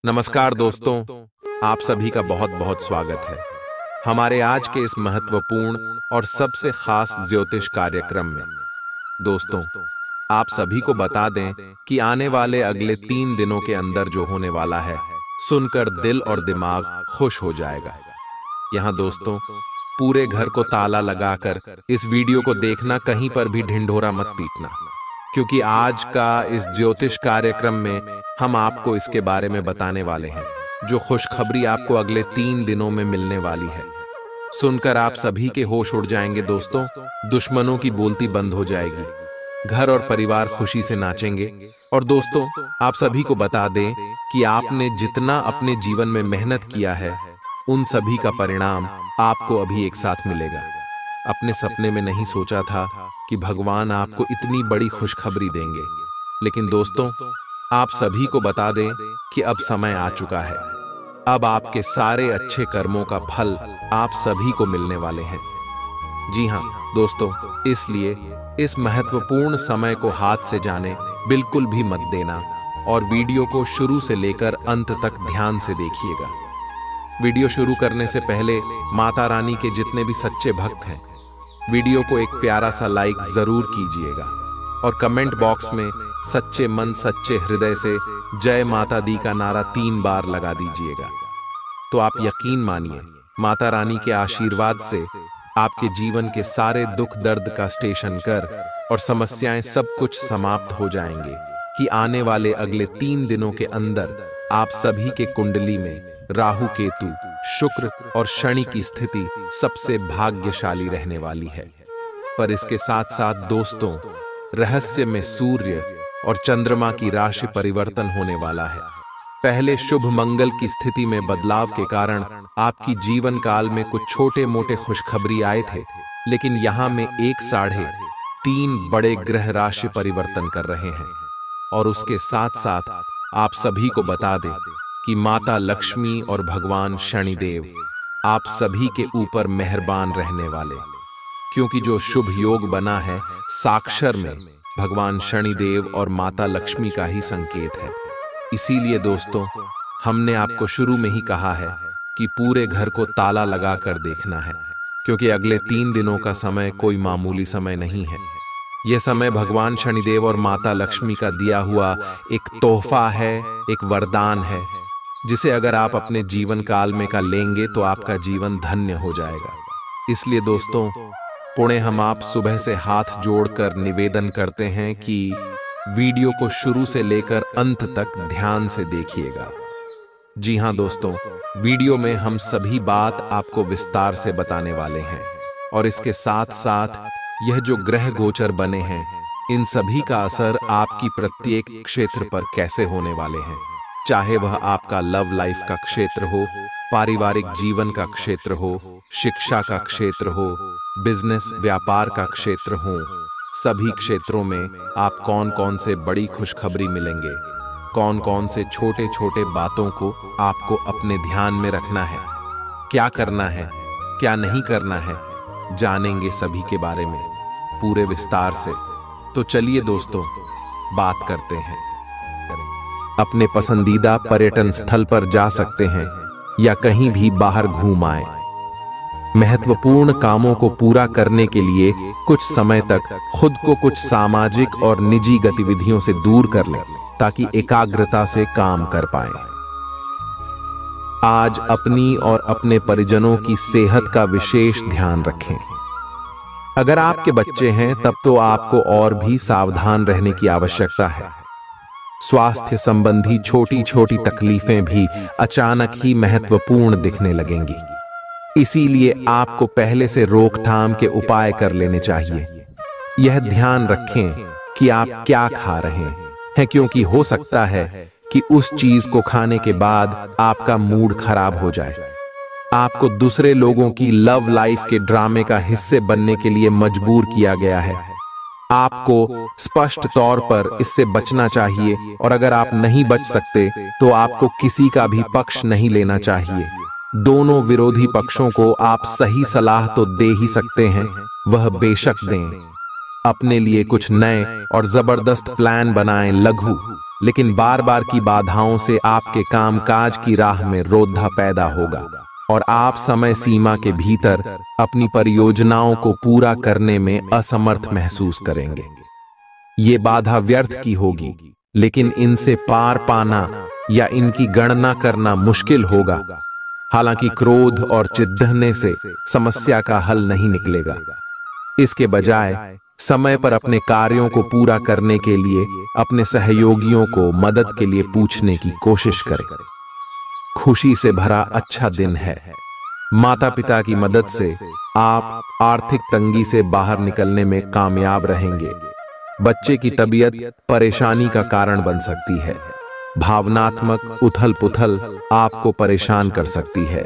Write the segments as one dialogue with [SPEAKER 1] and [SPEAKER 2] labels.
[SPEAKER 1] नमस्कार दोस्तों, आप सभी का बहुत बहुत स्वागत है हमारे आज के इस महत्वपूर्ण और सबसे खास ज्योतिष कार्यक्रम में। दोस्तों, आप सभी को बता दें कि आने वाले अगले 3 दिनों के अंदर जो होने वाला है, सुनकर दिल और दिमाग खुश हो जाएगा। यहाँ दोस्तों, पूरे घर को ताला लगाकर इस वीडियो को देखना, कहीं पर भी ढिंढोरा मत पीटना, क्योंकि आज का इस ज्योतिष कार्यक्रम में हम आपको इसके बारे में बताने वाले हैं, जो खुशखबरी आपको अगले 3 दिनों में मिलने वाली है। सुनकर आप सभी के होश उड़ जाएंगे दोस्तों, दुश्मनों की बोलती बंद हो जाएगी, घर और परिवार खुशी से नाचेंगे। और दोस्तों, आप सभी को बता दें कि आपने जितना अपने जीवन में मेहनत किया है, उन सभी का परिणाम आपको अभी एक साथ मिलेगा। अपने सपने में नहीं सोचा था कि भगवान आपको इतनी बड़ी खुशखबरी देंगे, लेकिन दोस्तों, आप सभी को बता दें कि अब समय आ चुका है। अब आपके सारे अच्छे कर्मों का फल आप सभी को मिलने वाले हैं। जी हाँ दोस्तों, इसलिए इस महत्वपूर्ण समय को हाथ से जाने बिल्कुल भी मत देना और वीडियो को शुरू से लेकर अंत तक ध्यान से देखिएगा। वीडियो शुरू करने से पहले माता रानी के जितने भी सच्चे भक्त हैं, वीडियो को एक प्यारा सा लाइक जरूर कीजिएगा और कमेंट बॉक्स में सच्चे मन सच्चे हृदय से जय माता दी का नारा 3 बार लगा दीजिएगा। तो आप यकीन मानिए, माता रानी के आशीर्वाद से आपके जीवन के सारे दुख दर्द का स्टेशन कर और समस्याएं सब कुछ समाप्त हो जाएंगे कि आने वाले अगले 3 दिनों के अंदर आप सभी के कुंडली में राहु केतु शुक्र और शनि की स्थिति सबसे भाग्यशाली रहने वाली है। पर इसके साथ साथ दोस्तों, रहस्य में सूर्य और चंद्रमा की राशि परिवर्तन होने वाला है। पहले शुभ मंगल की स्थिति में बदलाव के कारण आपकी जीवन काल में कुछ छोटे मोटे खुशखबरी आए थे, लेकिन यहाँ में 1.5-3 बड़े ग्रह राशि परिवर्तन कर रहे हैं। और उसके साथ साथ आप सभी को बता दें कि माता लक्ष्मी और भगवान शनिदेव आप सभी के ऊपर मेहरबान रहने वाले, क्योंकि जो शुभ योग बना है साक्षर में भगवान शनिदेव और माता लक्ष्मी का ही संकेत है। इसीलिए दोस्तों, हमने आपको शुरू में ही कहा है कि पूरे घर को ताला लगा कर देखना है, क्योंकि अगले 3 दिनों का समय कोई मामूली समय नहीं है। यह समय भगवान शनिदेव और माता लक्ष्मी का दिया हुआ एक तोहफा है, एक वरदान है, जिसे अगर आप अपने जीवन काल में का लेंगे तो आपका जीवन धन्य हो जाएगा। इसलिए दोस्तों, पुणे हम आप सुबह से हाथ जोड़कर निवेदन करते हैं कि वीडियो को शुरू से लेकर अंत तक ध्यान से देखिएगा। जी हाँ दोस्तों, वीडियो में हम सभी बात आपको विस्तार से बताने वाले हैं, और इसके साथ साथ यह जो ग्रह गोचर बने हैं, इन सभी का असर आपकी प्रत्येक क्षेत्र पर कैसे होने वाले हैं, चाहे वह आपका लव लाइफ का क्षेत्र हो, पारिवारिक जीवन का क्षेत्र हो, शिक्षा का क्षेत्र हो, बिजनेस व्यापार का क्षेत्र हो, सभी क्षेत्रों में आप कौन कौन से बड़ी खुशखबरी मिलेंगे, कौन कौन से छोटे छोटे बातों को आपको अपने ध्यान में रखना है, क्या करना है, क्या नहीं करना है, जानेंगे सभी के बारे में पूरे विस्तार से। तो चलिए दोस्तों, बात करते हैं। अपने पसंदीदा पर्यटन स्थल पर जा सकते हैं या कहीं भी बाहर घूम आए। महत्वपूर्ण कामों को पूरा करने के लिए कुछ समय तक खुद को कुछ सामाजिक और निजी गतिविधियों से दूर कर लें, ताकि एकाग्रता से काम कर पाएं। आज अपनी और अपने परिजनों की सेहत का विशेष ध्यान रखें। अगर आपके बच्चे हैं, तब तो आपको और भी सावधान रहने की आवश्यकता है। स्वास्थ्य संबंधी छोटी छोटी तकलीफें भी अचानक ही महत्वपूर्ण दिखने लगेंगी, इसीलिए आपको पहले से रोकथाम के उपाय कर लेने चाहिए। यह ध्यान रखें कि आप क्या खा रहे हैं, क्योंकि हो सकता है कि उस चीज को खाने के बाद आपका मूड खराब हो जाए। आपको दूसरे लोगों की लव लाइफ के ड्रामे का हिस्से बनने के लिए मजबूर किया गया है। आपको स्पष्ट तौर पर इससे बचना चाहिए, और अगर आप नहीं बच सकते तो आपको किसी का भी पक्ष नहीं लेना चाहिए। दोनों विरोधी पक्षों को आप सही सलाह तो दे ही सकते हैं, वह बेशक दें। अपने लिए कुछ नए और जबरदस्त प्लान बनाएं, लघु लेकिन बार बार की बाधाओं से आपके कामकाज की राह में रोधा पैदा होगा और आप समय सीमा के भीतर अपनी परियोजनाओं को पूरा करने में असमर्थ महसूस करेंगे। ये बाधा व्यर्थ की होगी, लेकिन इनसे पार पाना या इनकी गणना करना मुश्किल होगा। हालांकि क्रोध और चिढ़ने से समस्या का हल नहीं निकलेगा। इसके बजाय समय पर अपने कार्यों को पूरा करने के लिए अपने सहयोगियों को मदद के लिए पूछने की कोशिश करें। खुशी से भरा अच्छा दिन है। माता पिता की मदद से आप आर्थिक तंगी से बाहर निकलने में कामयाब रहेंगे। बच्चे की तबीयत परेशानी का कारण बन सकती है। भावनात्मक उथल पुथल आपको परेशान कर सकती है।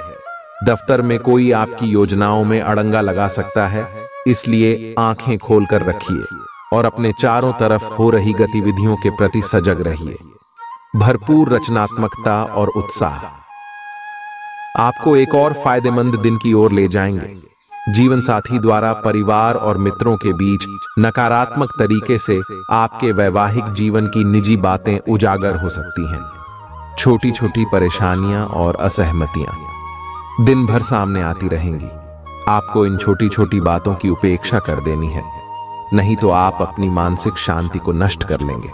[SPEAKER 1] दफ्तर में कोई आपकी योजनाओं में अड़ंगा लगा सकता है, इसलिए आंखें खोलकर रखिए और अपने चारों तरफ हो रही गतिविधियों के प्रति सजग रहिए। भरपूर रचनात्मकता और उत्साह आपको एक और फायदेमंद दिन की ओर ले जाएंगे। जीवन साथी द्वारा परिवार और मित्रों के बीच नकारात्मक तरीके से आपके वैवाहिक जीवन की निजी बातें उजागर हो सकती हैं। छोटी छोटी परेशानियां और असहमतियां दिन भर सामने आती रहेंगी। आपको इन छोटी छोटी बातों की उपेक्षा कर देनी है, नहीं तो आप अपनी मानसिक शांति को नष्ट कर लेंगे।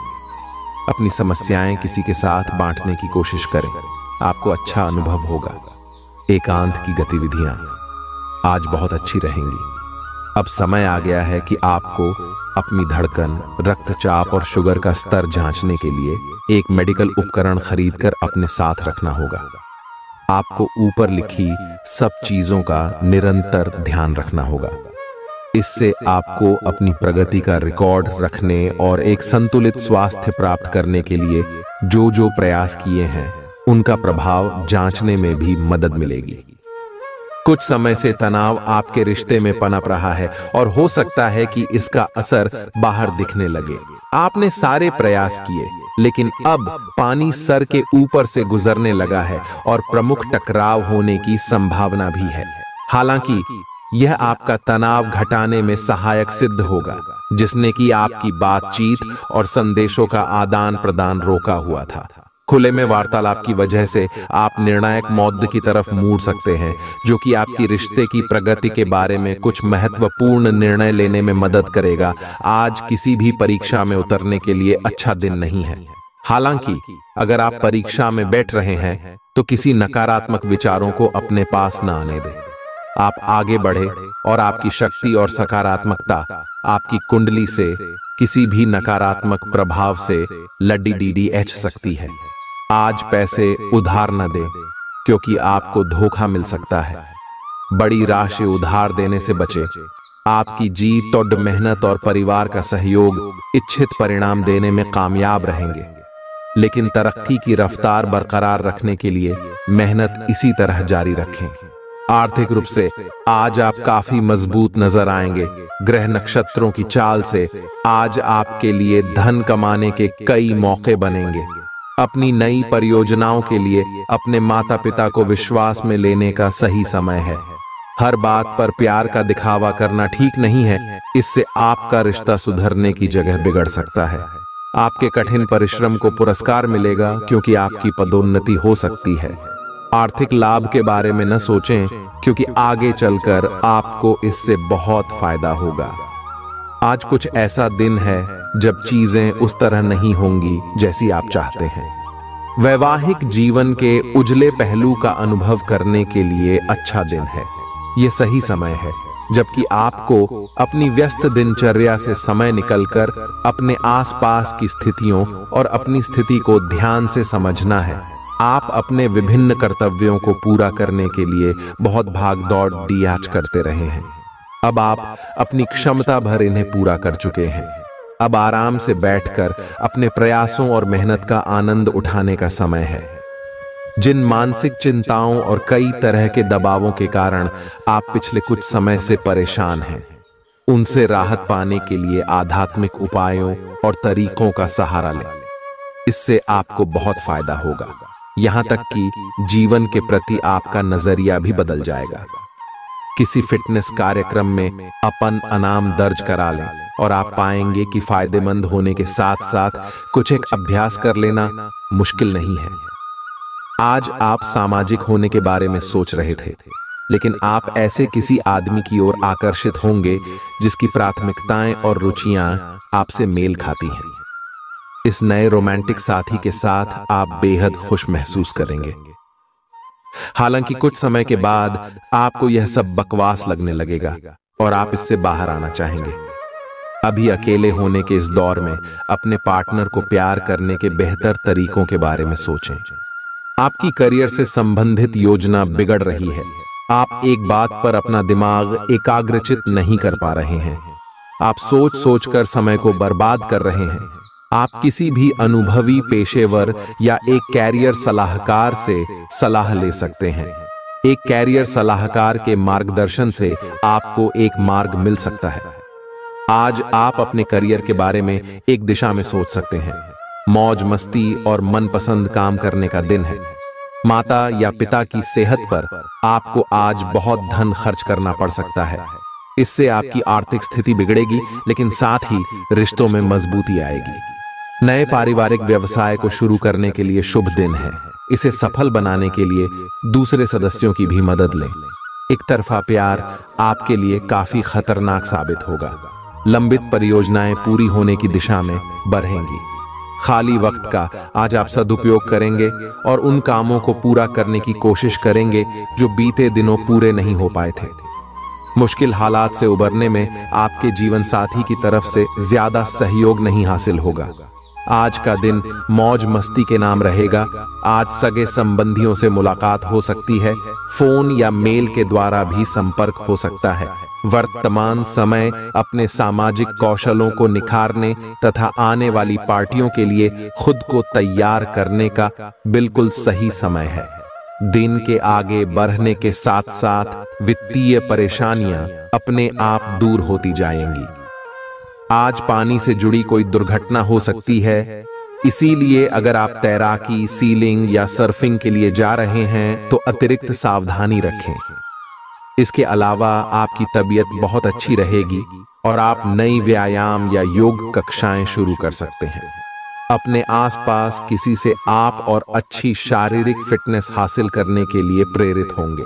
[SPEAKER 1] अपनी समस्याएं किसी के साथ बांटने की कोशिश करें, आपको अच्छा अनुभव होगा। एकांत की गतिविधियां आज बहुत अच्छी रहेंगी। अब समय आ गया है कि आपको अपनी धड़कन, रक्तचाप और शुगर का स्तर जांचने के लिए एक मेडिकल उपकरण खरीदकर अपने साथ रखना होगा। आपको ऊपर लिखी सब चीजों का निरंतर ध्यान रखना होगा। इससे आपको अपनी प्रगति का रिकॉर्ड रखने और एक संतुलित स्वास्थ्य प्राप्त करने के लिए जो प्रयास किए हैं उनका प्रभाव जांचने में भी मदद मिलेगी। कुछ समय से तनाव आपके रिश्ते में पनप रहा है और हो सकता है कि इसका असर बाहर दिखने लगे। आपने सारे प्रयास किए, लेकिन अब पानी सर के ऊपर से गुजरने लगा है और प्रमुख टकराव होने की संभावना भी है। हालांकि यह आपका तनाव घटाने में सहायक सिद्ध होगा, जिसने कि आपकी बातचीत और संदेशों का आदान प्रदान रोका हुआ था। खुले में वार्तालाप की वजह से आप निर्णायक मौद्द की तरफ मुड़ सकते हैं, जो कि आपकी रिश्ते की प्रगति के बारे में कुछ महत्वपूर्ण निर्णय लेने में मदद करेगा। आज किसी भी परीक्षा में उतरने के लिए अच्छा दिन नहीं है। हालांकि अगर आप परीक्षा में बैठ रहे हैं तो किसी नकारात्मक विचारों को अपने पास न आने दें। आप आगे बढ़े और आपकी शक्ति और सकारात्मकता आपकी कुंडली से किसी भी नकारात्मक प्रभाव से लड़ी सकती है। आज पैसे उधार न दें, क्योंकि आपको धोखा मिल सकता है। बड़ी राशि उधार देने से बचें। आपकी जीत और मेहनत और परिवार का सहयोग इच्छित परिणाम देने में कामयाब रहेंगे, लेकिन तरक्की की रफ्तार बरकरार रखने के लिए मेहनत इसी तरह जारी रखें। आर्थिक रूप से आज आप काफी मजबूत नजर आएंगे। ग्रह नक्षत्रों की चाल से आज आपके लिए धन कमाने के कई मौके बनेंगे। अपनी नई परियोजनाओं के लिए अपने माता पिता को विश्वास में लेने का सही समय है। हर बात पर प्यार का दिखावा करना ठीक नहीं है, इससे आपका रिश्ता सुधरने की जगह बिगड़ सकता है। आपके कठिन परिश्रम को पुरस्कार मिलेगा, क्योंकि आपकी पदोन्नति हो सकती है। आर्थिक लाभ के बारे में न सोचें, क्योंकि आगे चलकर आपको इससे बहुत फायदा होगा। आज कुछ ऐसा दिन है जब चीजें उस तरह नहीं होंगी जैसी आप चाहते हैं। वैवाहिक जीवन के उजले पहलू का अनुभव करने के लिए अच्छा दिन है। यह सही समय है जबकि आपको अपनी व्यस्त दिनचर्या से समय निकलकर अपने आसपास की स्थितियों और अपनी स्थिति को ध्यान से समझना है। आप अपने विभिन्न कर्तव्यों को पूरा करने के लिए बहुत भाग दौड़ डियाच करते रहे हैं। अब आप अपनी क्षमता भर इन्हें पूरा कर चुके हैं। अब आराम से बैठकर अपने प्रयासों और मेहनत का आनंद उठाने का समय है। जिन मानसिक चिंताओं और कई तरह के दबावों के कारण आप पिछले कुछ समय से परेशान हैं, उनसे राहत पाने के लिए आध्यात्मिक उपायों और तरीकों का सहारा लें। इससे आपको बहुत फायदा होगा। यहां तक कि जीवन के प्रति आपका नजरिया भी बदल जाएगा। किसी फिटनेस कार्यक्रम में अपन इनाम दर्ज करा लें और आप पाएंगे कि फायदेमंद होने के साथ साथ कुछ एक अभ्यास कर लेना मुश्किल नहीं है। आज आप सामाजिक होने के बारे में सोच रहे थे, लेकिन आप ऐसे किसी आदमी की ओर आकर्षित होंगे जिसकी प्राथमिकताएं और रुचियां आपसे मेल खाती हैं। इस नए रोमांटिक साथी के साथ आप बेहद खुश महसूस करेंगे। हालांकि कुछ समय के बाद आपको यह सब बकवास लगने लगेगा और आप इससे बाहर आना चाहेंगे। अभी अकेले होने के इस दौर में अपने पार्टनर को प्यार करने के बेहतर तरीकों के बारे में सोचें। आपकी करियर से संबंधित योजना बिगड़ रही है। आप एक बात पर अपना दिमाग एकाग्रचित नहीं कर पा रहे हैं। आप सोच सोचकर समय को बर्बाद कर रहे हैं। आप किसी भी अनुभवी पेशेवर या एक कैरियर सलाहकार से सलाह ले सकते हैं। एक कैरियर सलाहकार के मार्गदर्शन से आपको एक मार्ग मिल सकता है। आज आप अपने करियर के बारे में एक दिशा में सोच सकते हैं। मौज मस्ती और मनपसंद काम करने का दिन है। माता या पिता की सेहत पर आपको आज बहुत धन खर्च करना पड़ सकता है। इससे आपकी आर्थिक स्थिति बिगड़ेगी, लेकिन साथ ही रिश्तों में मजबूती आएगी। नए पारिवारिक व्यवसाय को शुरू करने के लिए शुभ दिन है। इसे सफल बनाने के लिए दूसरे सदस्यों की भी मदद लें। एक तरफा प्यार आपके लिए काफी खतरनाक साबित होगा। लंबित परियोजनाएं पूरी होने की दिशा में बढ़ेंगी। खाली वक्त का आज आप सदुपयोग करेंगे और उन कामों को पूरा करने की कोशिश करेंगे जो बीते दिनों पूरे नहीं हो पाए थे। मुश्किल हालात से उबरने में आपके जीवन साथी की तरफ से ज्यादा सहयोग नहीं हासिल होगा। आज का दिन मौज मस्ती के नाम रहेगा। आज सगे संबंधियों से मुलाकात हो सकती है। फोन या मेल के द्वारा भी संपर्क हो सकता है। वर्तमान समय अपने सामाजिक कौशलों को निखारने तथा आने वाली पार्टियों के लिए खुद को तैयार करने का बिल्कुल सही समय है। दिन के आगे बढ़ने के साथ साथ वित्तीय परेशानियां अपने आप दूर होती जाएंगी। आज पानी से जुड़ी कोई दुर्घटना हो सकती है, इसीलिए अगर आप तैराकी, सीलिंग या सर्फिंग के लिए जा रहे हैं तो अतिरिक्त सावधानी रखें। इसके अलावा आपकी तबीयत बहुत अच्छी रहेगी और आप नई व्यायाम या योग कक्षाएं शुरू कर सकते हैं। अपने आसपास किसी से आप और अच्छी शारीरिक फिटनेस हासिल करने के लिए प्रेरित होंगे।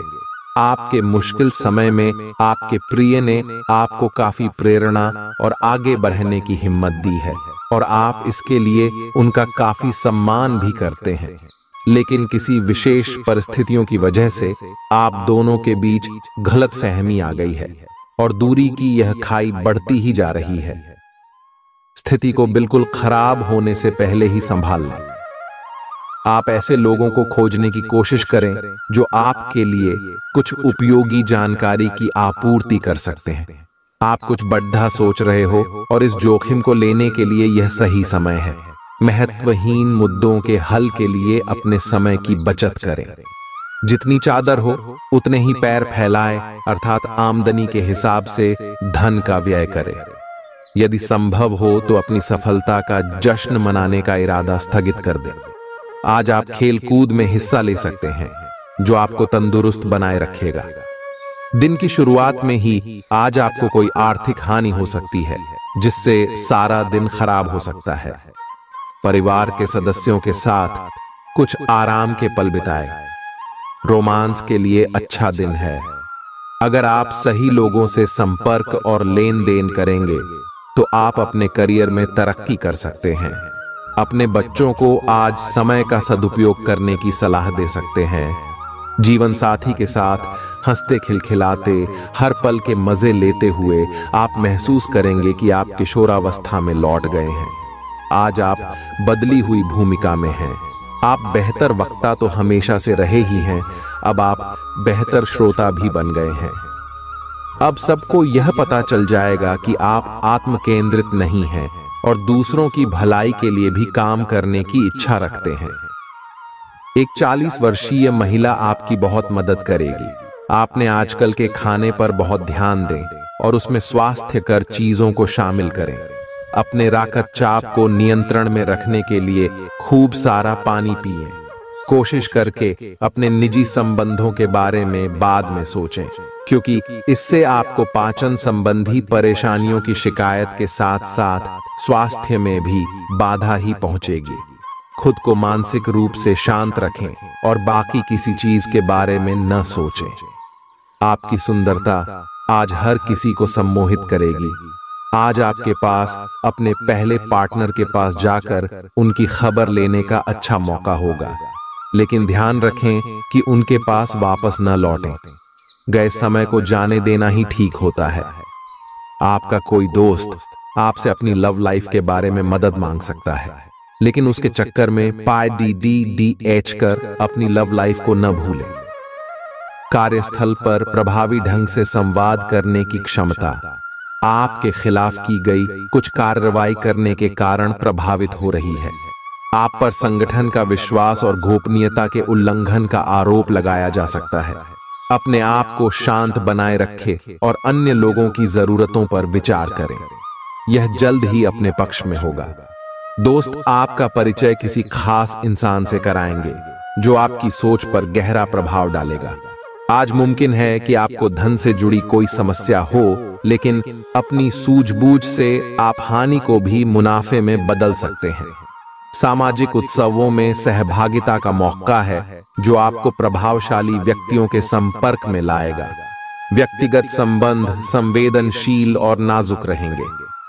[SPEAKER 1] आपके मुश्किल समय में आपके प्रिय ने आपको काफी प्रेरणा और आगे बढ़ने की हिम्मत दी है और आप इसके लिए उनका काफी सम्मान भी करते हैं। लेकिन किसी विशेष परिस्थितियों की वजह से आप दोनों के बीच गलतफहमी आ गई है और दूरी की यह खाई बढ़ती ही जा रही है। स्थिति को बिल्कुल खराब होने से पहले ही संभाल लें। आप ऐसे लोगों को खोजने की कोशिश करें जो आपके लिए कुछ उपयोगी जानकारी की आपूर्ति कर सकते हैं। आप कुछ बड़ा सोच रहे हो और इस जोखिम को लेने के लिए यह सही समय है। महत्वहीन मुद्दों के हल के लिए अपने समय की बचत करें। जितनी चादर हो उतने ही पैर फैलाएं, अर्थात आमदनी के हिसाब से धन का व्यय करें। यदि संभव हो तो अपनी सफलता का जश्न मनाने का इरादा स्थगित कर दें। आज आप खेल कूद में हिस्सा ले सकते हैं जो आपको तंदुरुस्त बनाए रखेगा। दिन की शुरुआत में ही आज आपको कोई आर्थिक हानि हो सकती है जिससे सारा दिन खराब हो सकता है। परिवार के सदस्यों के साथ कुछ आराम के पल बिताएं। रोमांस के लिए अच्छा दिन है। अगर आप सही लोगों से संपर्क और लेन देन करेंगे तो आप अपने करियर में तरक्की कर सकते हैं। अपने बच्चों को आज समय का सदुपयोग करने की सलाह दे सकते हैं। जीवन साथी के साथ हंसते खिलखिलाते हर पल के मजे लेते हुए आप महसूस करेंगे कि आप किशोरावस्था में लौट गए हैं। आज आप बदली हुई भूमिका में हैं। आप बेहतर वक्ता तो हमेशा से रहे ही हैं, अब आप बेहतर श्रोता भी बन गए हैं। अब सबको यह पता चल जाएगा कि आप आत्म केंद्रित नहीं हैं और दूसरों की भलाई के लिए भी काम करने की इच्छा रखते हैं। एक 40 वर्षीय महिला आपकी बहुत मदद करेगी। आपने आजकल के खाने पर बहुत ध्यान दें और उसमें स्वास्थ्यकर चीजों को शामिल करें। अपने रक्तचाप को नियंत्रण में रखने के लिए खूब सारा पानी पिएं। कोशिश करके अपने निजी संबंधों के बारे में बाद में सोचें, क्योंकि इससे आपको पाचन संबंधी परेशानियों की शिकायत के साथ साथ स्वास्थ्य में भी बाधा ही पहुंचेगी। खुद को मानसिक रूप से शांत रखें और बाकी किसी चीज के बारे में न सोचें। आपकी सुंदरता आज हर किसी को सम्मोहित करेगी। आज आपके पास अपने पहले पार्टनर के पास जाकर उनकी खबर लेने का अच्छा मौका होगा, लेकिन ध्यान रखें कि उनके पास वापस न लौटें। गए समय को जाने देना ही ठीक होता है। आपका कोई दोस्त आपसे अपनी लव लाइफ के बारे में मदद मांग सकता है, लेकिन उसके चक्कर में PDDDH कर अपनी लव लाइफ को न भूलें। कार्यस्थल पर प्रभावी ढंग से संवाद करने की क्षमता आपके खिलाफ की गई कुछ कार्रवाई करने के कारण प्रभावित हो रही है। आप पर संगठन का विश्वास और गोपनीयता के उल्लंघन का आरोप लगाया जा सकता है। अपने आप को शांत बनाए रखें और अन्य लोगों की जरूरतों पर विचार करें। यह जल्द ही अपने पक्ष में होगा। दोस्त आपका परिचय किसी खास इंसान से कराएंगे जो आपकी सोच पर गहरा प्रभाव डालेगा। आज मुमकिन है कि आपको धन से जुड़ी कोई समस्या हो, लेकिन अपनी सूझबूझ से आप हानि को भी मुनाफे में बदल सकते हैं। सामाजिक उत्सवों में सहभागिता का मौका है जो आपको प्रभावशाली व्यक्तियों के संपर्क में लाएगा। व्यक्तिगत संबंध संवेदनशील और नाजुक रहेंगे।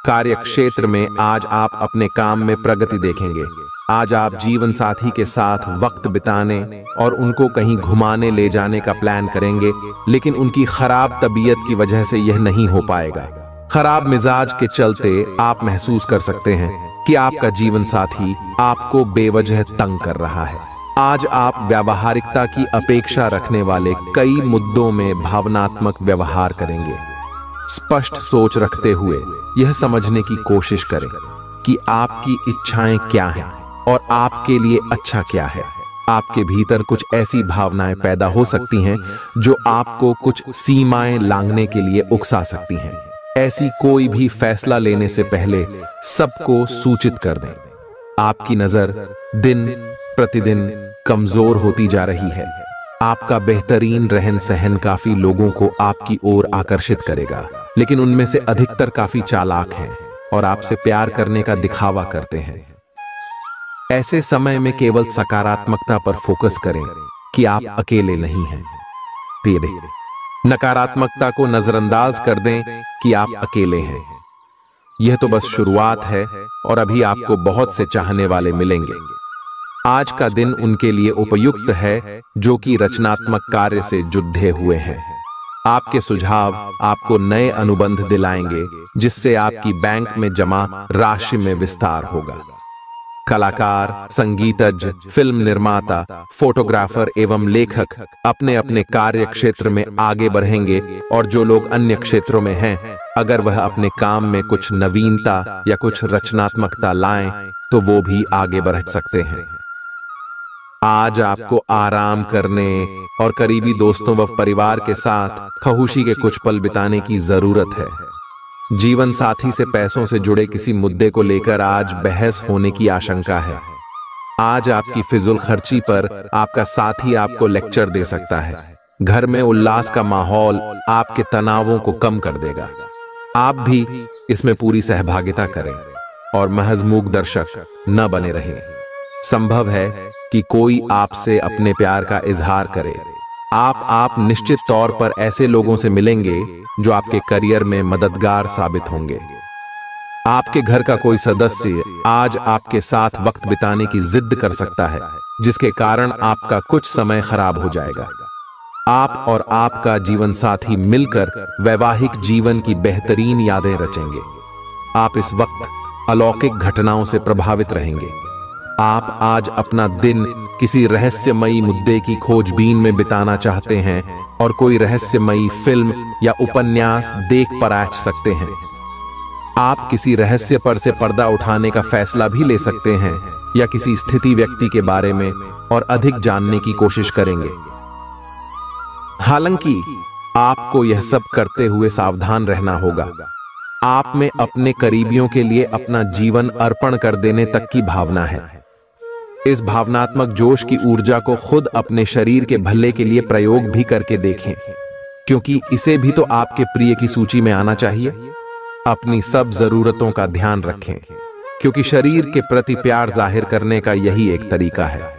[SPEAKER 1] कार्य क्षेत्र में आज आप अपने काम में प्रगति देखेंगे। आज आप जीवन साथी के साथ वक्त बिताने और उनको कहीं घुमाने ले जाने का प्लान करेंगे, लेकिन उनकी खराब तबीयत की वजह से यह नहीं हो पाएगा। खराब मिजाज के चलते आप महसूस कर सकते हैं कि आपका जीवन साथी आपको बेवजह तंग कर रहा है। आज आप व्यावहारिकता की अपेक्षा रखने वाले कई मुद्दों में भावनात्मक व्यवहार करेंगे। स्पष्ट सोच रखते हुए यह समझने की कोशिश करें कि आपकी इच्छाएं क्या हैं और आपके लिए अच्छा क्या है। आपके भीतर कुछ ऐसी भावनाएं पैदा हो सकती हैं जो आपको कुछ सीमाएं लांघने के लिए उकसा सकती हैं। ऐसी कोई भी फैसला लेने से पहले सबको सूचित कर दें। आपकी नजर दिन प्रतिदिन कमजोर होती जा रही है। आपका बेहतरीन रहन सहन काफी लोगों को आपकी ओर आकर्षित करेगा, लेकिन उनमें से अधिकतर काफी चालाक हैं और आपसे प्यार करने का दिखावा करते हैं। ऐसे समय में केवल सकारात्मकता पर फोकस करें कि आप अकेले नहीं हैं। नकारात्मकता को नजरअंदाज कर दें कि आप अकेले हैं। यह तो बस शुरुआत है और अभी आपको बहुत से चाहने वाले मिलेंगे। आज का दिन उनके लिए उपयुक्त है जो कि रचनात्मक कार्य से जुड़े हुए हैं। आपके सुझाव आपको नए अनुबंध दिलाएंगे, जिससे आपकी बैंक में जमा राशि में विस्तार होगा। कलाकार, संगीतज्ञ, फिल्म निर्माता, फोटोग्राफर एवं लेखक अपने अपने कार्य क्षेत्र में आगे बढ़ेंगे, और जो लोग अन्य क्षेत्रों में हैं, अगर वह अपने काम में कुछ नवीनता या कुछ रचनात्मकता लाएं, तो वो भी आगे बढ़ सकते हैं। आज आपको आराम करने और करीबी दोस्तों व परिवार के साथ खुशी के कुछ पल बिताने की जरूरत है। जीवन साथी से पैसों से जुड़े किसी मुद्दे को लेकर आज बहस होने की आशंका है। आज आपकी फिजूल खर्ची पर आपका साथी आपको लेक्चर दे सकता है। घर में उल्लास का माहौल आपके तनावों को कम कर देगा। आप भी इसमें पूरी सहभागिता करें और महज मूक दर्शक न बने रहें। संभव है कि कोई आपसे अपने प्यार का इजहार करे। आप निश्चित तौर पर ऐसे लोगों से मिलेंगे जो आपके करियर में मददगार साबित होंगे। आपके घर का कोई सदस्य आज आपके साथ वक्त बिताने की जिद कर सकता है, जिसके कारण आपका कुछ समय खराब हो जाएगा। आप और आपका जीवन साथी मिलकर वैवाहिक जीवन की बेहतरीन यादें रचेंगे। आप इस वक्त अलौकिक घटनाओं से प्रभावित रहेंगे। आप आज अपना दिन किसी रहस्यमयी मुद्दे की खोजबीन में बिताना चाहते हैं और कोई रहस्यमयी फिल्म या उपन्यास देख पराच सकते हैं। आप किसी रहस्य पर से पर्दा उठाने का फैसला भी ले सकते हैं या किसी स्थिति व्यक्ति के बारे में और अधिक जानने की कोशिश करेंगे। हालांकि आपको यह सब करते हुए सावधान रहना होगा। आप में अपने करीबियों के लिए अपना जीवन अर्पण कर देने तक की भावना है। इस भावनात्मक जोश की ऊर्जा को खुद अपने शरीर के भले के लिए प्रयोग भी करके देखें, क्योंकि इसे भी तो आपके प्रिय की सूची में आना चाहिए। अपनी सब जरूरतों का ध्यान रखें, क्योंकि शरीर के प्रति प्यार जाहिर करने का यही एक तरीका है।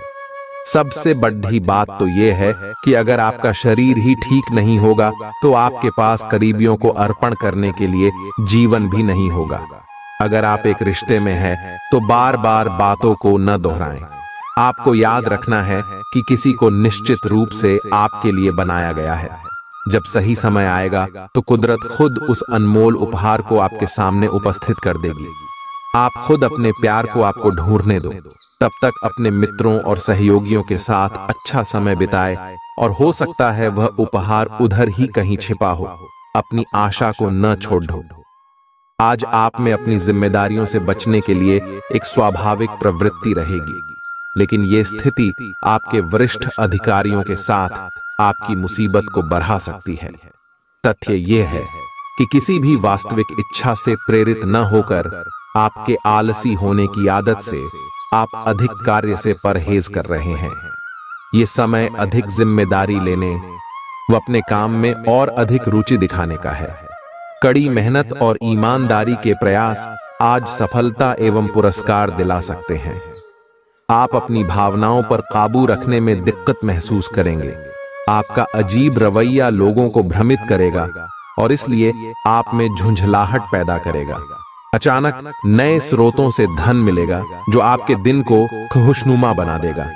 [SPEAKER 1] सबसे बड़ी बात तो यह है कि अगर आपका शरीर ही ठीक नहीं होगा तो आपके पास करीबियों को अर्पण करने के लिए जीवन भी नहीं होगा। अगर आप एक रिश्ते में हैं तो बार बार बातों को न दोहराएं। आपको याद रखना है कि किसी को निश्चित रूप से आपके लिए बनाया गया है। जब सही समय आएगा तो कुदरत खुद उस अनमोल उपहार को आपके सामने उपस्थित कर देगी। आप खुद अपने प्यार को आपको ढूंढने दो। तब तक अपने मित्रों और सहयोगियों के साथ अच्छा समय बिताए, और हो सकता है वह उपहार उधर ही कहीं छिपा हो। अपनी आशा को न छोड़ दो। आज आप में अपनी जिम्मेदारियों से बचने के लिए एक स्वाभाविक प्रवृत्ति रहेगी, लेकिन यह स्थिति आपके वरिष्ठ अधिकारियों के साथ आपकी मुसीबत को बढ़ा सकती है। तथ्य यह है कि किसी भी वास्तविक इच्छा से प्रेरित न होकर आपके आलसी होने की आदत से आप अधिक कार्य से परहेज कर रहे हैं। ये समय अधिक जिम्मेदारी लेने व अपने काम में और अधिक रुचि दिखाने का है। कड़ी मेहनत और ईमानदारी के प्रयास आज सफलता एवं पुरस्कार दिला सकते हैं। आप अपनी भावनाओं पर काबू रखने में दिक्कत महसूस करेंगे। आपका अजीब रवैया लोगों को भ्रमित करेगा और इसलिए आप में झुंझलाहट पैदा करेगा। अचानक नए स्रोतों से धन मिलेगा जो आपके दिन को खुशनुमा बना देगा।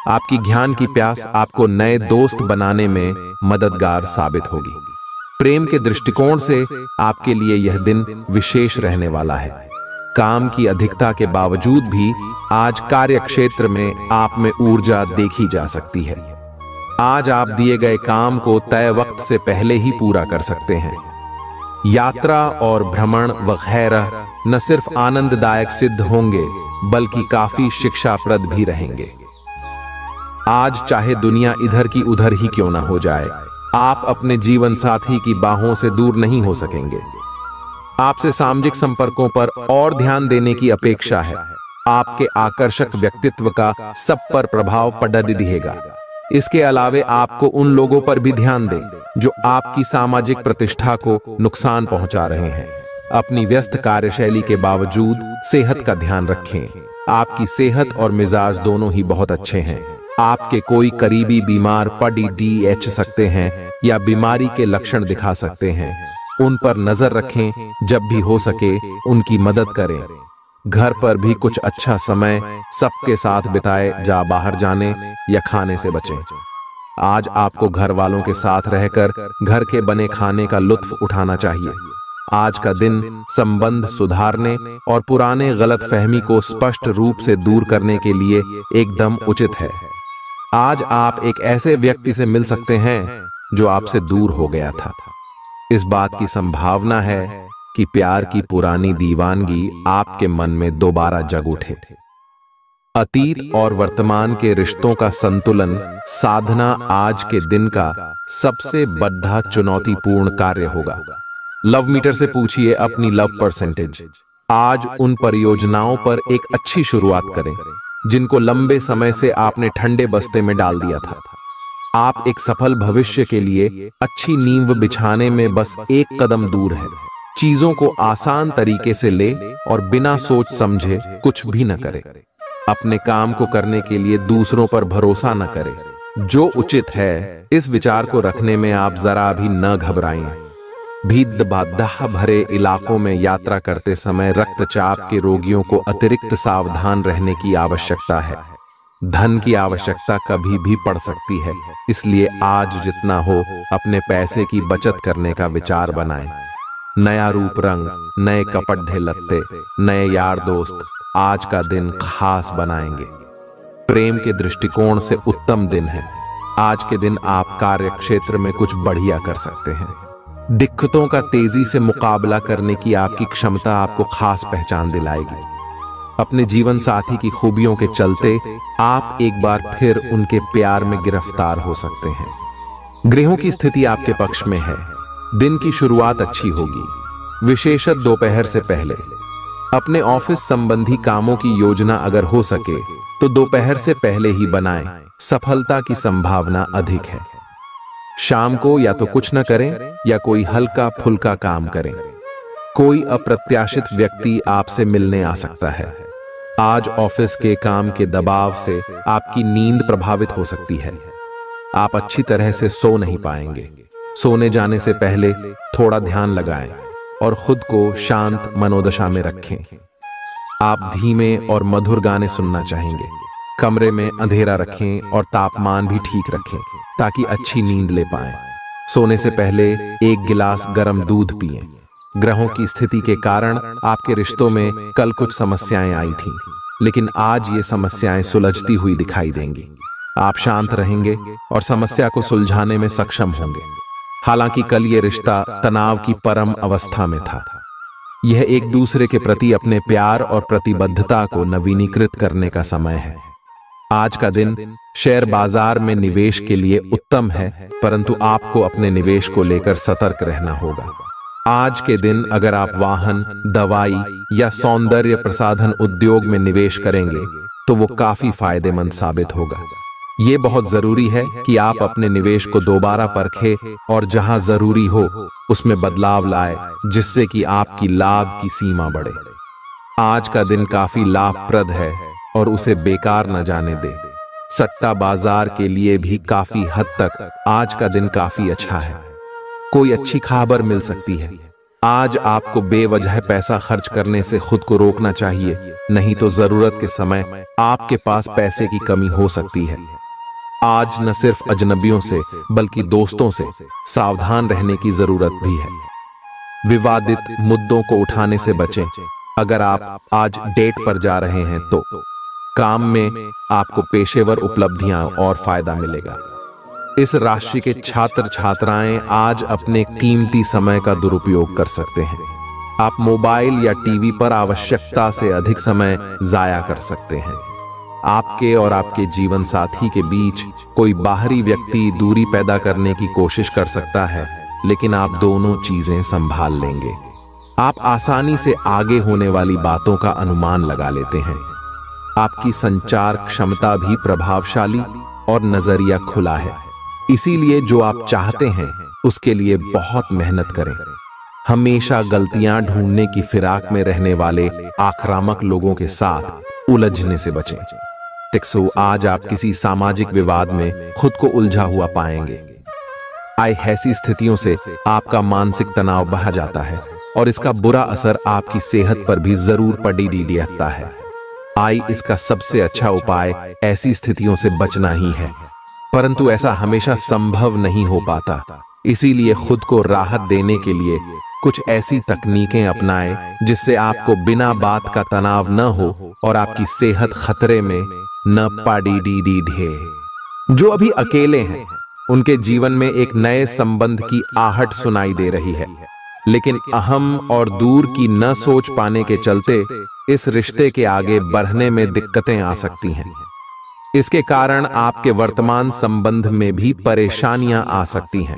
[SPEAKER 1] आपकी ज्ञान की प्यास आपको नए दोस्त बनाने में मददगार साबित होगी। प्रेम के दृष्टिकोण से आपके लिए यह दिन विशेष रहने वाला है। काम की अधिकता के बावजूद भी आज कार्य क्षेत्र में आप में ऊर्जा देखी जा सकती है। आज आप दिए गए काम को तय वक्त से पहले ही पूरा कर सकते हैं। यात्रा और भ्रमण वगैरह न सिर्फ आनंददायक सिद्ध होंगे बल्कि काफी शिक्षाप्रद भी रहेंगे। आज चाहे दुनिया इधर की उधर ही क्यों ना हो जाए, आप अपने जीवन साथी की बाहों से दूर नहीं हो सकेंगे। आपसे सामाजिक संपर्कों पर और ध्यान देने की अपेक्षा है। आपके आकर्षक व्यक्तित्व का सब पर प्रभाव पड़ रहेगा। इसके अलावे आपको उन लोगों पर भी ध्यान दें जो आपकी सामाजिक प्रतिष्ठा को नुकसान पहुंचा रहे हैं। अपनी व्यस्त कार्यशैली के बावजूद सेहत का ध्यान रखें। आपकी सेहत और मिजाज दोनों ही बहुत अच्छे हैं। आपके कोई करीबी बीमार पड़ सकते हैं या बीमारी के लक्षण दिखा सकते हैं। उन पर नजर रखें। जब भी हो सके उनकी मदद करें। घर पर भी कुछ अच्छा समय सबके साथ बिताए। जा बाहर जाने या खाने से बचें। आज आपको घर वालों के साथ रहकर घर के बने खाने का लुत्फ उठाना चाहिए। आज का दिन संबंध सुधारने और पुराने गलतफहमी को स्पष्ट रूप से दूर करने के लिए एकदम उचित है। आज आप एक ऐसे व्यक्ति से मिल सकते हैं जो आपसे दूर हो गया था। इस बात की संभावना है कि प्यार की पुरानी दीवानगी आपके मन में दोबारा जग उठे। अतीत और वर्तमान के रिश्तों का संतुलन साधना आज के दिन का सबसे बड़ा चुनौतीपूर्ण कार्य होगा। लव मीटर से पूछिए अपनी लव परसेंटेज। आज उन परियोजनाओं पर एक अच्छी शुरुआत करें जिनको लंबे समय से आपने ठंडे बस्ते में डाल दिया था। आप एक सफल भविष्य के लिए अच्छी नींव बिछाने में बस एक कदम दूर है। चीजों को आसान तरीके से ले और बिना सोच समझे कुछ भी न करें। अपने काम को करने के लिए दूसरों पर भरोसा न करें। जो उचित है इस विचार को रखने में आप जरा भी न घबराएं। भीड़ बाधा भरे इलाकों में यात्रा करते समय रक्तचाप के रोगियों को अतिरिक्त सावधान रहने की आवश्यकता है। धन की आवश्यकता कभी भी पड़ सकती है, इसलिए आज जितना हो अपने पैसे की बचत करने का विचार बनाएं। नया रूप रंग, नए कपड़े लत्ते, नए यार दोस्त आज का दिन खास बनाएंगे। प्रेम के दृष्टिकोण से उत्तम दिन है। आज के दिन आप कार्य क्षेत्र में कुछ बढ़िया कर सकते हैं। दिक्कतों का तेजी से मुकाबला करने की आपकी क्षमता आपको खास पहचान दिलाएगी। अपने जीवन साथी की खूबियों के चलते आप एक बार फिर उनके प्यार में गिरफ्तार हो सकते हैं। ग्रहों की स्थिति आपके पक्ष में है। दिन की शुरुआत अच्छी होगी, विशेषतः दोपहर से पहले। अपने ऑफिस संबंधी कामों की योजना अगर हो सके तो दोपहर से पहले ही बनाएं, सफलता की संभावना अधिक है। शाम को या तो कुछ न करें या कोई हल्का फुल्का काम करें। कोई अप्रत्याशित व्यक्ति आपसे मिलने आ सकता है। आज ऑफिस के काम के दबाव से आपकी नींद प्रभावित हो सकती है। आप अच्छी तरह से सो नहीं पाएंगे। सोने जाने से पहले थोड़ा ध्यान लगाएं और खुद को शांत मनोदशा में रखें। आप धीमे और मधुर गाने सुनना चाहेंगे। कमरे में अंधेरा रखें और तापमान भी ठीक रखें ताकि अच्छी नींद ले पाएं। सोने से पहले 1 गिलास गर्म दूध पिएं। ग्रहों की स्थिति के कारण आपके रिश्तों में कल कुछ समस्याएं आई थीं, लेकिन आज ये समस्याएं सुलझती हुई दिखाई देंगी। आप शांत रहेंगे और समस्या को सुलझाने में सक्षम होंगे। हालांकि कल ये रिश्ता तनाव की परम अवस्था में था। यह एक दूसरे के प्रति अपने प्यार और प्रतिबद्धता को नवीनीकृत करने का समय है। आज का दिन शेयर बाजार में निवेश के लिए उत्तम है, परंतु आपको अपने निवेश को लेकर सतर्क रहना होगा। आज के दिन अगर आप वाहन, दवाई या सौंदर्य प्रसाधन उद्योग में निवेश करेंगे तो वो काफी फायदेमंद साबित होगा। ये बहुत जरूरी है कि आप अपने निवेश को दोबारा परखें और जहां जरूरी हो उसमें बदलाव लाए, जिससे कि आपकी लाभ की सीमा बढ़े। आज का दिन काफी लाभप्रद है और उसे बेकार न जाने दें। सट्टा बाजार के लिए भी काफी हद तक आज का दिन काफी अच्छा है। कोई अच्छी खबर मिल सकती है। आज आपको बेवजह पैसा खर्च करने से खुद को रोकना चाहिए, नहीं तो जरूरत के समय आपके पास पैसे की कमी हो सकती है। आज न सिर्फ अजनबियों से बल्कि दोस्तों से सावधान रहने की जरूरत भी है। विवादित मुद्दों को उठाने से बचें। अगर आप आज डेट पर जा रहे हैं तो काम में आपको पेशेवर उपलब्धियां और फायदा मिलेगा। इस राशि के छात्र छात्राएं आज अपने कीमती समय का दुरुपयोग कर सकते हैं। आप मोबाइल या टीवी पर आवश्यकता से अधिक समय जाया कर सकते हैं। आपके और आपके जीवन साथी के बीच कोई बाहरी व्यक्ति दूरी पैदा करने की कोशिश कर सकता है, लेकिन आप दोनों चीजें संभाल लेंगे। आप आसानी से आगे होने वाली बातों का अनुमान लगा लेते हैं। आपकी संचार क्षमता भी प्रभावशाली और नजरिया खुला है, इसीलिए जो आप चाहते हैं उसके लिए बहुत मेहनत करें। हमेशा गलतियां ढूंढने की फिराक में रहने वाले आक्रामक लोगों के साथ उलझने से बचें। टिक्सो, आज आप किसी सामाजिक विवाद में खुद को उलझा हुआ पाएंगे। ऐसी स्थितियों से आपका मानसिक तनाव बढ़ जाता है और इसका बुरा असर आपकी सेहत पर भी जरूर पड़ता है। इसका सबसे अच्छा उपाय ऐसी स्थितियों से बचना ही है, परंतु ऐसा हमेशा संभव नहीं हो पाता। इसीलिए खुद को राहत देने के लिए कुछ ऐसी तकनीकें अपनाएं जिससे आपको बिना बात का तनाव न हो और आपकी सेहत खतरे में न पड़े। जो अभी अकेले हैं उनके जीवन में एक नए संबंध की आहट सुनाई दे रही है, लेकिन अहम और दूर की न सोच पाने के चलते इस रिश्ते के आगे बढ़ने में दिक्कतें आ सकती हैं। इसके कारण आपके वर्तमान संबंध में भी परेशानियां आ सकती हैं।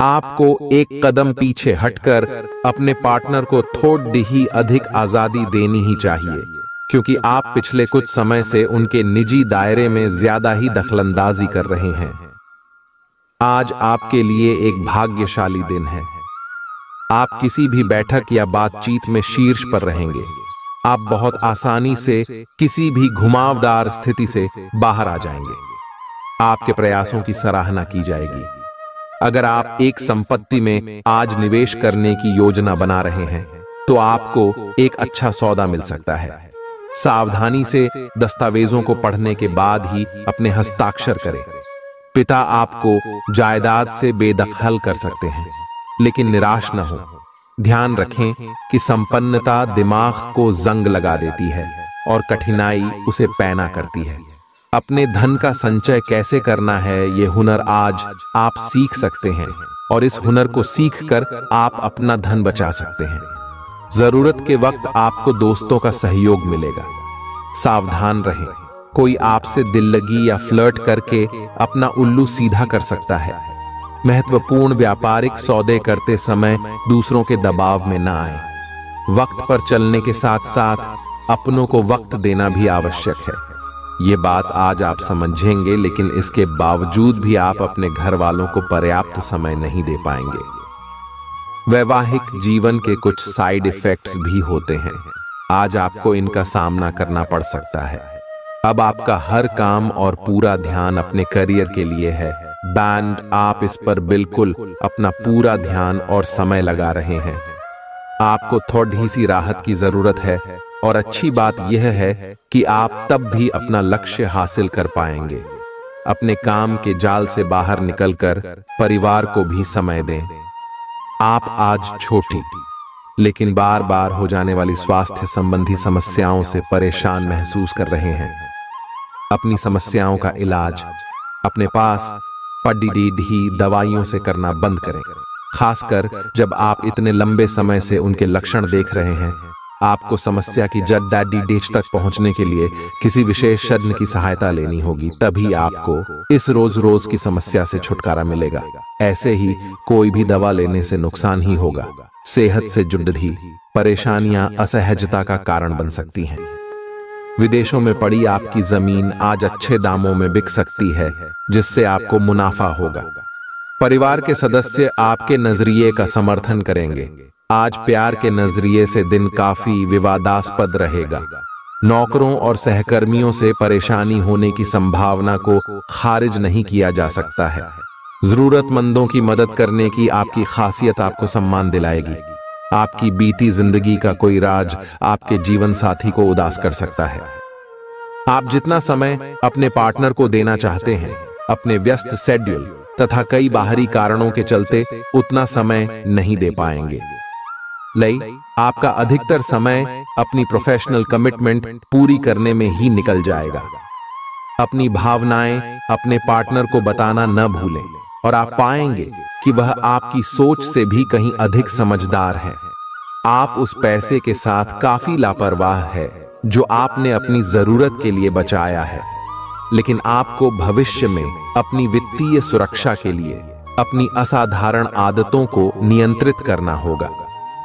[SPEAKER 1] आपको एक कदम पीछे हटकर अपने पार्टनर को थोड़ी ही अधिक आजादी देनी ही चाहिए, क्योंकि आप पिछले कुछ समय से उनके निजी दायरे में ज्यादा ही दखलंदाजी कर रहे हैं। आज आपके लिए एक भाग्यशाली दिन है। आप किसी भी बैठक या बातचीत में शीर्ष पर रहेंगे। आप बहुत आसानी से किसी भी घुमावदार स्थिति से बाहर आ जाएंगे। आपके प्रयासों की सराहना की जाएगी। अगर आप एक संपत्ति में आज निवेश करने की योजना बना रहे हैं तो आपको एक अच्छा सौदा मिल सकता है। सावधानी से दस्तावेजों को पढ़ने के बाद ही अपने हस्ताक्षर करें। पिता आपको जायदाद से बेदखल कर सकते हैं, लेकिन निराश न हो। ध्यान रखें कि संपन्नता दिमाग को जंग लगा देती है और कठिनाई उसे पैना करती है। अपने धन का संचय कैसे करना है ये हुनर आज आप सीख सकते हैं और इस हुनर को सीखकर आप अपना धन बचा सकते हैं। जरूरत के वक्त आपको दोस्तों का सहयोग मिलेगा। सावधान रहें, कोई आपसे दिल लगी या फ्लर्ट करके अपना उल्लू सीधा कर सकता है। महत्वपूर्ण व्यापारिक सौदे करते समय दूसरों के दबाव में न आए। वक्त पर चलने के साथ साथ अपनों को वक्त देना भी आवश्यक है। ये बात आज आप समझेंगे, लेकिन इसके बावजूद भी आप अपने घर वालों को पर्याप्त समय नहीं दे पाएंगे। वैवाहिक जीवन के कुछ साइड इफेक्ट्स भी होते हैं। आज आपको इनका सामना करना पड़ सकता है। अब आपका हर काम और पूरा ध्यान अपने करियर के लिए है। बैंड, आप इस पर बिल्कुल अपना पूरा ध्यान और समय लगा रहे हैं। आपको थोड़ी सी राहत की जरूरत है, और अच्छी बात यह है कि आप तब भी अपना लक्ष्य हासिल कर पाएंगे। अपने काम के जाल से बाहर निकलकर परिवार को भी समय दें। आप आज छोटी लेकिन बार बार हो जाने वाली स्वास्थ्य संबंधी समस्याओं से परेशान महसूस कर रहे हैं। अपनी समस्याओं का इलाज अपने पास पड़ी दवाइयों से करना बंद करें, खासकर जब आप इतने लंबे समय से उनके लक्षण देख रहे हैं। आपको समस्या की जड़ डेच तक पहुंचने के लिए किसी विशेषज्ञ की सहायता लेनी होगी, तभी आपको इस रोज रोज की समस्या से छुटकारा मिलेगा। ऐसे ही कोई भी दवा लेने से नुकसान ही होगा। सेहत से जुड़ी परेशानियां असहजता का कारण बन सकती हैं। विदेशों में पड़ी आपकी जमीन आज अच्छे दामों में बिक सकती है, जिससे आपको मुनाफा होगा। परिवार के सदस्य आपके नजरिए का समर्थन करेंगे। आज प्यार के नजरिए से दिन काफी विवादास्पद रहेगा। नौकरों और सहकर्मियों से परेशानी होने की संभावना को खारिज नहीं किया जा सकता है। जरूरतमंदों की मदद करने की आपकी खासियत आपको सम्मान दिलाएगी। आपकी बीती जिंदगी का कोई राज आपके जीवन साथी को उदास कर सकता है। आप जितना समय अपने पार्टनर को देना चाहते हैं, अपने व्यस्त शेड्यूल तथा कई बाहरी कारणों के चलते उतना समय नहीं दे पाएंगे। आपका अधिकतर समय अपनी प्रोफेशनल कमिटमेंट पूरी करने में ही निकल जाएगा। अपनी भावनाएं अपने पार्टनर को बताना न भूलें, और आप पाएंगे कि वह आपकी सोच से भी कहीं अधिक समझदार है। आप उस पैसे के साथ काफी लापरवाह है जो आपने अपनी जरूरत के लिए बचाया है, लेकिन आपको भविष्य में अपनी वित्तीय सुरक्षा के लिए अपनी असाधारण आदतों को नियंत्रित करना होगा।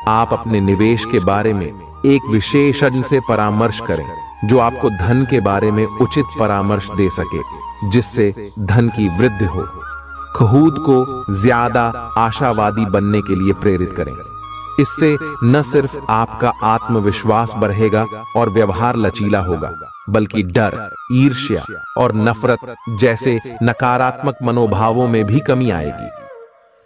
[SPEAKER 1] आप अपने निवेश के बारे में एक विशेषज्ञ से परामर्श करें, जो आपको धन के बारे में उचित परामर्श दे सके, जिससे धन की वृद्धि हो। खुद को ज्यादा आशावादी बनने के लिए प्रेरित करें। इससे न सिर्फ आपका आत्मविश्वास बढ़ेगा और व्यवहार लचीला होगा, बल्कि डर, ईर्ष्या और नफरत जैसे नकारात्मक मनोभावों में भी कमी आएगी।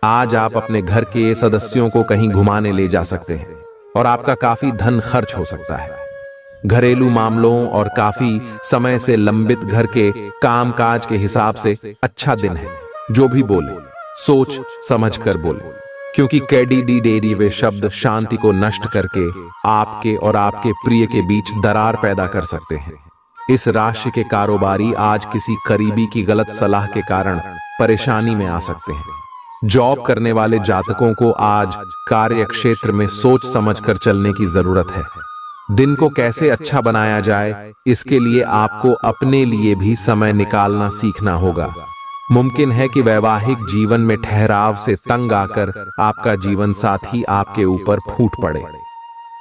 [SPEAKER 1] आज आप अपने घर के सदस्यों को कहीं घुमाने ले जा सकते हैं, और आपका काफी धन खर्च हो सकता है। घरेलू मामलों और काफी समय से लंबित घर के कामकाज के हिसाब से अच्छा दिन है। जो भी बोले सोच समझ कर बोले, क्योंकि कैडी वे शब्द शांति को नष्ट करके आपके और आपके प्रिय के बीच दरार पैदा कर सकते हैं। इस राशि के कारोबारी आज किसी करीबी की गलत सलाह के कारण परेशानी में आ सकते हैं। जॉब करने वाले जातकों को आज कार्य क्षेत्र में सोच समझकर चलने की जरूरत है। दिन को कैसे अच्छा बनाया जाए, इसके लिए आपको अपने लिए भी समय निकालना सीखना होगा। मुमकिन है कि वैवाहिक जीवन में ठहराव से तंग आकर आपका जीवन साथी आपके ऊपर फूट पड़े।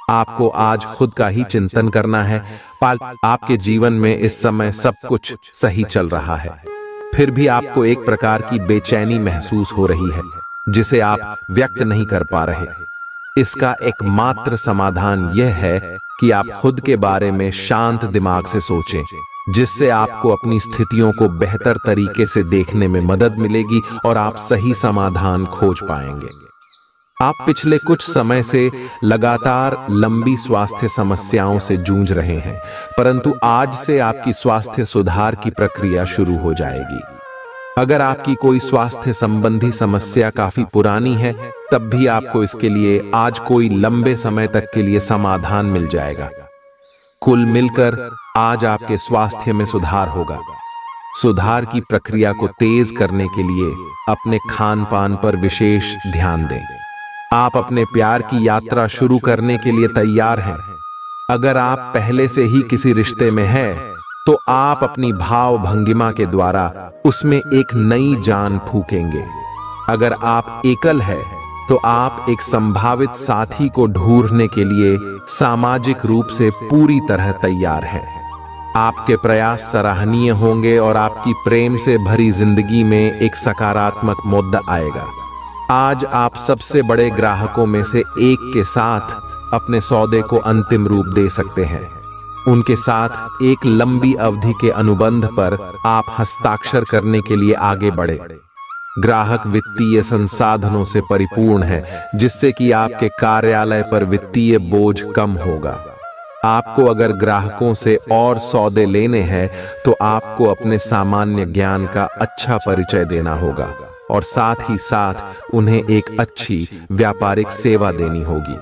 [SPEAKER 1] आपको आज खुद का ही चिंतन करना है। आपके जीवन में इस समय सब कुछ सही चल रहा है, फिर भी आपको एक प्रकार की बेचैनी महसूस हो रही है, जिसे आप व्यक्त नहीं कर पा रहे। इसका एकमात्र समाधान यह है कि आप खुद के बारे में शांत दिमाग से सोचें, जिससे आपको अपनी स्थितियों को बेहतर तरीके से देखने में मदद मिलेगी और आप सही समाधान खोज पाएंगे। आप पिछले कुछ समय से लगातार लंबी स्वास्थ्य समस्याओं से जूझ रहे हैं, परंतु आज से आपकी स्वास्थ्य सुधार की प्रक्रिया शुरू हो जाएगी। अगर आपकी कोई स्वास्थ्य संबंधी समस्या काफी पुरानी है, तब भी आपको इसके लिए आज कोई लंबे समय तक के लिए समाधान मिल जाएगा। कुल मिलकर आज आपके स्वास्थ्य में सुधार होगा। सुधार की प्रक्रिया को तेज करने के लिए अपने खान पान पर विशेष ध्यान दें। आप अपने प्यार की यात्रा शुरू करने के लिए तैयार हैं। अगर आप पहले से ही किसी रिश्ते में हैं, तो आप अपनी भाव भंगिमा के द्वारा उसमें एक नई जान फूकेंगे। अगर आप एकल हैं, तो आप एक संभावित साथी को ढूंढने के लिए सामाजिक रूप से पूरी तरह तैयार हैं। आपके प्रयास सराहनीय होंगे और आपकी प्रेम से भरी जिंदगी में एक सकारात्मक मुद्दा आएगा। आज आप सबसे बड़े ग्राहकों में से एक के साथ अपने सौदे को अंतिम रूप दे सकते हैं। उनके साथ एक लंबी अवधि के अनुबंध पर आप हस्ताक्षर करने के लिए आगे बढ़े। ग्राहक वित्तीय संसाधनों से परिपूर्ण है, जिससे कि आपके कार्यालय पर वित्तीय बोझ कम होगा। आपको अगर ग्राहकों से और सौदे लेने हैं तो आपको अपने सामान्य ज्ञान का अच्छा परिचय देना होगा और साथ ही साथ उन्हें एक अच्छी व्यापारिक सेवा देनी होगी।